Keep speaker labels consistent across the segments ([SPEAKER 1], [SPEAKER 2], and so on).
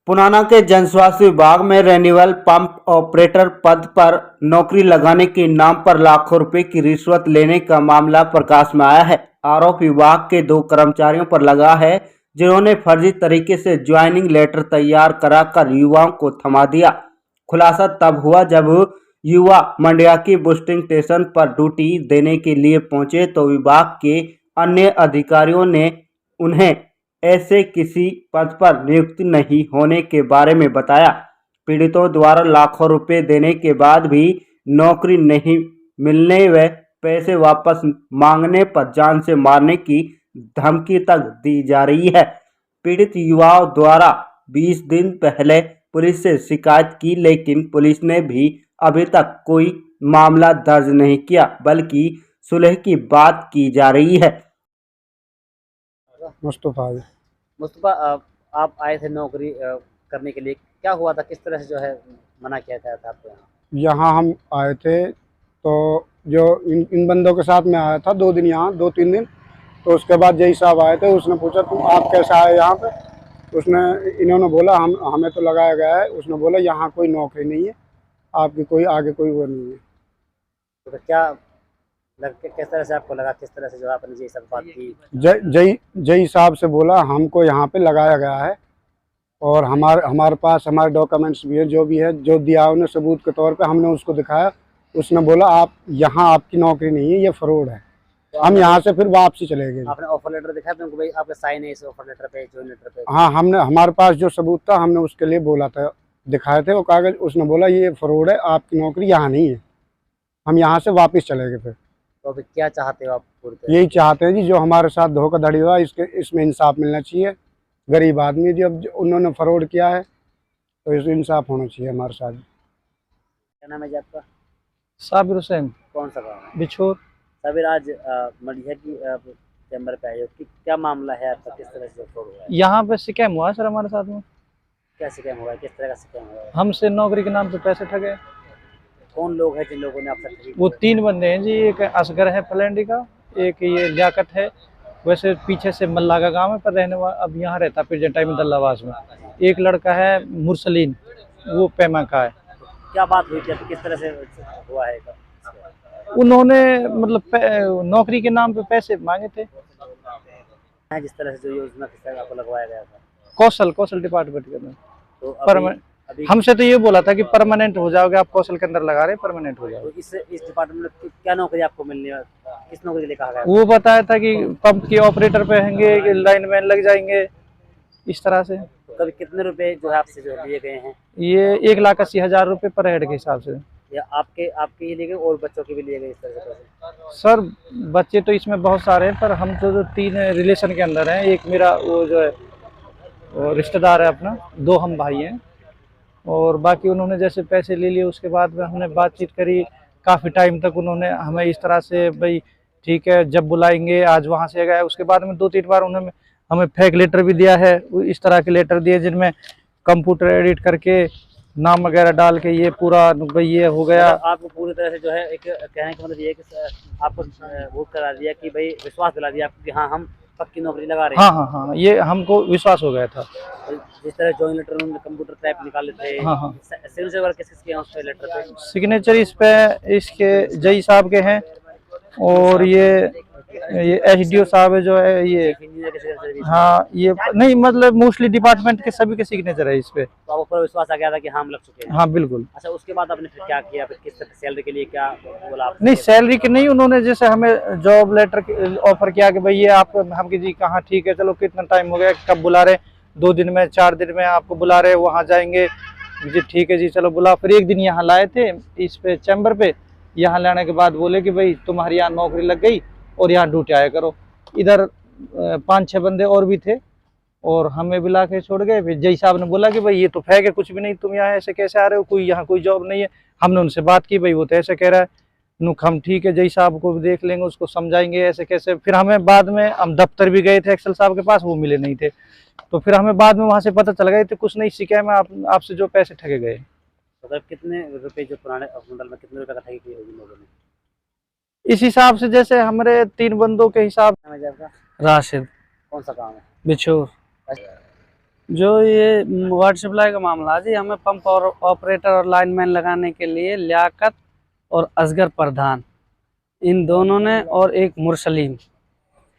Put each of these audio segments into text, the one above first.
[SPEAKER 1] पुराना के जनस्वास्थ्य विभाग में रिन्यूअल पंप ऑपरेटर पद पर नौकरी लगाने के नाम पर लाखों रुपए की रिश्वत लेने का मामला प्रकाश में आया है। आरोप विभाग के 2 कर्मचारियों पर लगा है, जिन्होंने फर्जी तरीके से ज्वाइनिंग लेटर तैयार कराकर युवाओं को थमा दिया। खुलासा तब हुआ जब युवा मंड्या की बूस्टिंग स्टेशन पर ड्यूटी देने के लिए पहुंचे तो विभाग के अन्य अधिकारियों ने उन्हें ऐसे किसी पद पर नियुक्ति नहीं होने के बारे में बताया। पीड़ितों द्वारा लाखों रुपए देने के बाद भी नौकरी नहीं मिलने व पैसे वापस मांगने पर जान से मारने की धमकी तक दी जा रही है। पीड़ित युवाओं द्वारा 20 दिन पहले पुलिस से शिकायत की, लेकिन पुलिस ने भी अभी तक कोई मामला दर्ज नहीं किया, बल्कि सुलह की बात की जा रही है।
[SPEAKER 2] मुस्तफ़ा जी।
[SPEAKER 3] मुस्तफ़ा, आप आए थे नौकरी करने के लिए, क्या हुआ था? किस तरह से जो है मना किया गया था आपको?
[SPEAKER 2] यहाँ हम आए थे तो जो इन बंदों के साथ में आया था 2 दिन, यहाँ 2-3 दिन। तो उसके बाद जय साहब आए थे, उसने पूछा तुम आप कैसे आए यहाँ पे। उसने इन्होंने बोला हमें तो लगाया गया है। उसने बोला यहाँ कोई नौकरी नहीं है, आपकी कोई आगे कोई वो नहीं है।
[SPEAKER 3] तो क्या किस तरह से आपको लगा, किस तरह से जो आपने जय साहब बात की?
[SPEAKER 2] जय साहब से बोला हमको यहाँ पे लगाया गया है और हमारे पास हमारे डॉक्यूमेंट्स भी है, जो भी है, जो दिया उन्हें सबूत के तौर पे हमने उसको दिखाया। उसने बोला आप यहाँ आपकी नौकरी नहीं है, ये फ्रॉड है। तो हम यहाँ से फिर वापसी चले गए।
[SPEAKER 3] आपने ऑफर लेटर दिखाया तो उनको भाई आपका साइन है इस ऑफर लेटर पे, जॉइन लेटर पे?
[SPEAKER 2] हाँ, हमने हमारे पास जो सबूत था हमने उसके लिए बोला था, दिखाए थे वो कागज। उसने बोला ये फ्रॉड है, आपकी नौकरी यहाँ नहीं है। हम यहाँ से वापस चले गए फिर।
[SPEAKER 3] तो अभी क्या चाहते हो आप?
[SPEAKER 2] यही चाहते हैं जी, जो हमारे साथ धोखाधड़ी हुआ इसमें इंसाफ मिलना चाहिए। गरीब आदमी जी, अब उन्होंने फ्रॉड किया है तो इसमें इंसाफ होना चाहिए हमारे साथ।
[SPEAKER 3] क्या नाम है जी आपका?
[SPEAKER 4] साबिर हुसैन।
[SPEAKER 3] कौन सा गाँव है?
[SPEAKER 4] बिछोर।
[SPEAKER 3] साबिर, आज मंडिया की चैम्बर पे आए हो, कि क्या मामला है आपका? किस तरह से फ्रॉड हुआ है?
[SPEAKER 4] यहाँ पे स्कैम हुआ है सर हमारे साथ में।
[SPEAKER 3] क्या स्कैम हुआ है? किस तरह का स्कैम हुआ है?
[SPEAKER 4] हमसे नौकरी के नाम पे पैसे ठगे।
[SPEAKER 3] कौन लोग हैं जिन लोगों ने आपसे ठगी?
[SPEAKER 4] वो 3 बंदे हैं जी। एक असगर है पलैंडी का, एक ये लियाकत है, वैसे पीछे से मल्ला का गांव है पर रहने वाला अब यहाँ रहता प्रेजेंट टाइम में दल्लावास में। एक लड़का है मुरसलीन, वो पैमा का है।
[SPEAKER 3] क्या बात हुई थी? किस तरह से हुआ है?
[SPEAKER 4] उन्होंने मतलब नौकरी के नाम पे पैसे मांगे थे।
[SPEAKER 3] जिस तरह से जो योजना किस तरह आपको लगवाया गया था?
[SPEAKER 4] कौशल डिपार्टमेंट के अंदर।
[SPEAKER 3] तो अभी
[SPEAKER 4] हमसे तो ये बोला था कि परमानेंट हो जाओगे आप, कौशल के अंदर लगा रहे परमानेंट हो जाओगे।
[SPEAKER 3] तो इस डिपार्टमेंट में क्या नौकरी आपको मिलनी है? किस नौकरी के लिए कहा गया?
[SPEAKER 4] वो बताया था कि पंप के ऑपरेटर पे होंगे, कि लाइनमैन लग जाएंगे, इस तरह से।
[SPEAKER 3] तो कभी कितने रुपए जो है आपसे जो लिए गए हैं?
[SPEAKER 4] ये 1,80,000 रुपये पर हेड के हिसाब से।
[SPEAKER 3] या आपके ही लिए गए और बच्चों के भी लिए गए इस तरह से पैसे?
[SPEAKER 4] सर बच्चे तो इसमें बहुत सारे हैं, पर हम तो जो 3 रिलेशन के अंदर हैं। एक मेरा वो जो है वो रिश्तेदार है अपना, 2 हम भाई हैं। और बाकी उन्होंने जैसे पैसे ले लिए, उसके बाद में हमने बातचीत करी काफ़ी टाइम तक। उन्होंने हमें इस तरह से भाई ठीक है जब बुलाएंगे, आज वहाँ से गए। उसके बाद में 2-3 बार उन्होंने हमें फेक लेटर भी दिया है। इस तरह के लेटर दिए जिनमें कंप्यूटर एडिट करके नाम वगैरह डाल के ये पूरा भाई ये हो गया।
[SPEAKER 3] आपको पूरी तरह से जो है एक कहने का मतलब ये है कि आपको वो करा दिया कि भाई विश्वास दिला दिया आपको कि हाँ हम पक्की नौकरी लगा रहे हैं।
[SPEAKER 4] हाँ, ये हमको विश्वास हो गया था।
[SPEAKER 3] जिस तरह जॉइन लेटर उन्होंने कंप्यूटर टाइप निकाले थे।
[SPEAKER 4] हाँ।
[SPEAKER 3] सिग्नेचर वगैरह किस किसके हैं उस लेटर पे?
[SPEAKER 4] सिग्नेचर इस पे इसके जई साहब के हैं, और ये एसडीओ साहब है जो है ये।
[SPEAKER 3] इंजीनियर के सिग्नेचर भी?
[SPEAKER 4] हाँ, ये नहीं मतलब मोस्टली डिपार्टमेंट के सभी के सिग्नेचर है इस पे।
[SPEAKER 3] तो आपको पूरा विश्वास आ गया था कि हाँ हम लग चुके हैं?
[SPEAKER 4] हाँ बिल्कुल।
[SPEAKER 3] अच्छा, उसके बाद आपने फिर क्या किया? फिर किस तरह सैलरी के लिए क्या बोला आपने?
[SPEAKER 4] नहीं सैलरी के नहीं, उन्होंने जैसे हमें जॉब लेटर ऑफर किया कि भाई ये आप हम की जी कहाँ ठीक है चलो कितना टाइम हो गया, कब बुला रहे, 2 दिन में 4 दिन में आपको बुला रहे, वहाँ जाएंगे जी ठीक है जी चलो बुला। फिर एक दिन यहाँ लाए थे इस पे चैम्बर पे। यहाँ लाने के बाद बोले कि भाई तुम्हारी यहाँ नौकरी लग गई और यहाँ ड्यूटी आया करो। इधर 5-6 बंदे और भी थे और हमें बुला के छोड़ गए। फिर जय साहब ने बोला कि भाई ये तो फेक है, कुछ भी नहीं, तुम यहाँ ऐसे कैसे आ रहे हो, कोई यहाँ कोई जॉब नहीं है। हमने उनसे बात की, भाई वो तो ऐसे कह रहा है। नुक हम ठीक है जय साहब को भी देख लेंगे, उसको समझाएंगे ऐसे कैसे। फिर हमें बाद में हम दफ्तर भी गए थे एक्सल साहब के पास, वो मिले नहीं थे। तो फिर हमें बाद में वहाँ से पता चल गया तो कुछ नहीं स्कैम है, आपसे जो पैसे ठगे गए।
[SPEAKER 3] मतलब कितने रुपए जो पुराने मंडल में कितने रुपए का ठगी की होगी लोगों ने?
[SPEAKER 4] इस हिसाब से जैसे हमारे 3 बंदों के हिसाब।
[SPEAKER 3] आपका
[SPEAKER 4] राशिद।
[SPEAKER 3] कौन सा काम है?
[SPEAKER 4] बिछोर।
[SPEAKER 5] जो ये वाटर सप्लाई का मामला जी, हमें पंप और ऑपरेटर और लाइनमैन लगाने के लिए लियाकत और असगर प्रधान, इन दोनों ने, और एक मुरसलीम,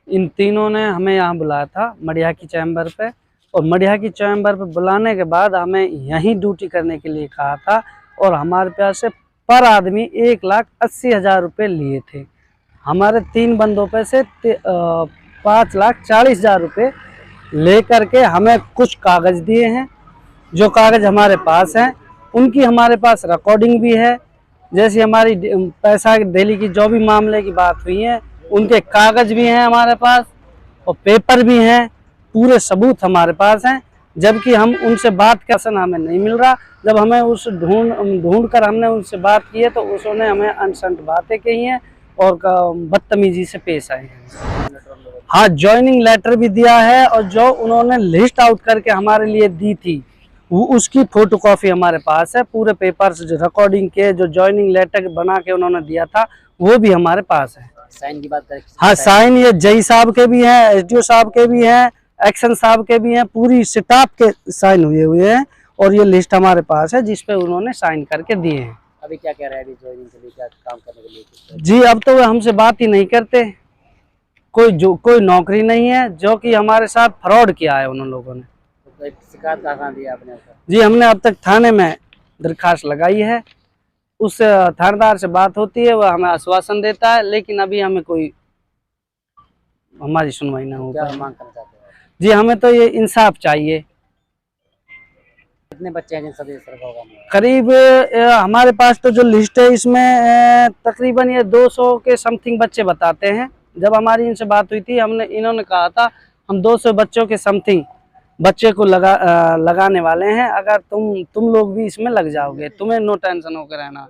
[SPEAKER 5] इन तीनों ने हमें यहाँ बुलाया था मडिया की चैम्बर पे। और मडिया की चैम्बर पे बुलाने के बाद हमें यहीं ड्यूटी करने के लिए कहा था, और हमारे पास से पर आदमी 1,80,000 रुपये लिए थे। हमारे 3 बंदों पे से 5,40,000 रुपये ले करके हमें कुछ कागज़ दिए हैं। जो कागज़ हमारे पास हैं उनकी हमारे पास रिकॉर्डिंग भी है। जैसी हमारी पैसा डेली की जो भी मामले की बात हुई है, उनके कागज़ भी हैं हमारे पास, और पेपर भी हैं, पूरे सबूत हमारे पास हैं। जबकि हम उनसे बात का सन हमें नहीं मिल रहा। जब हमें उस ढूंढ कर हमने उनसे बात की है तो उन्होंने हमें अनसंट बातें कही हैं और बदतमीजी से पेश आए हैं। हाँ, ज्वाइनिंग लेटर भी दिया है, और जो उन्होंने लिस्ट आउट करके हमारे लिए दी थी वो उसकी फोटोकॉपी हमारे पास है। पूरे पेपर्स जो रिकॉर्डिंग के, जो ज्वाइनिंग लेटर बना के उन्होंने दिया था, वो भी हमारे पास है।
[SPEAKER 3] साइन की बात करें?
[SPEAKER 5] हाँ, साइन ये जई साहब के भी हैं, एसडीओ साहब के भी हैं, एक्शन साहब के भी हैं, पूरी स्टाफ के साइन हुए हैं, और ये लिस्ट हमारे पास है जिसपे उन्होंने साइन करके दिए हैं।
[SPEAKER 3] अभी क्या कह रहे हैं, अभी ज्वाइनिंग के लिए, क्या काम करने के लिए?
[SPEAKER 5] जी, अब तो वो हमसे बात ही नहीं करते। कोई नौकरी नहीं है, जो कि हमारे साथ फ्रॉड किया है उन लोगों ने।
[SPEAKER 3] तो एक शिकायत कहाँ दी आपने?
[SPEAKER 5] जी, हमने अब तक थाने में दरखास्त लगाई है। उस थानेदार से बात होती है, वह हमें आश्वासन देता है, लेकिन अभी हमें कोई हमारी सुनवाई ना हो
[SPEAKER 3] क्या
[SPEAKER 5] पाई।
[SPEAKER 3] मांग करना चाहते हैं?
[SPEAKER 5] जी, हमें तो ये इंसाफ चाहिए।
[SPEAKER 3] कितने बच्चे हैं जिन सभी तरह का होगा?
[SPEAKER 5] करीब हमारे पास तो जो लिस्ट है इसमें तकरीबन ये 200 के समथिंग बच्चे बताते हैं। जब हमारी इनसे बात हुई थी, इन्होंने कहा था हम 200 बच्चों के समथिंग बच्चे को लगाने वाले हैं। अगर तुम लोग भी इसमें लग जाओगे, तुम्हें नो टेंशन होकर रहना।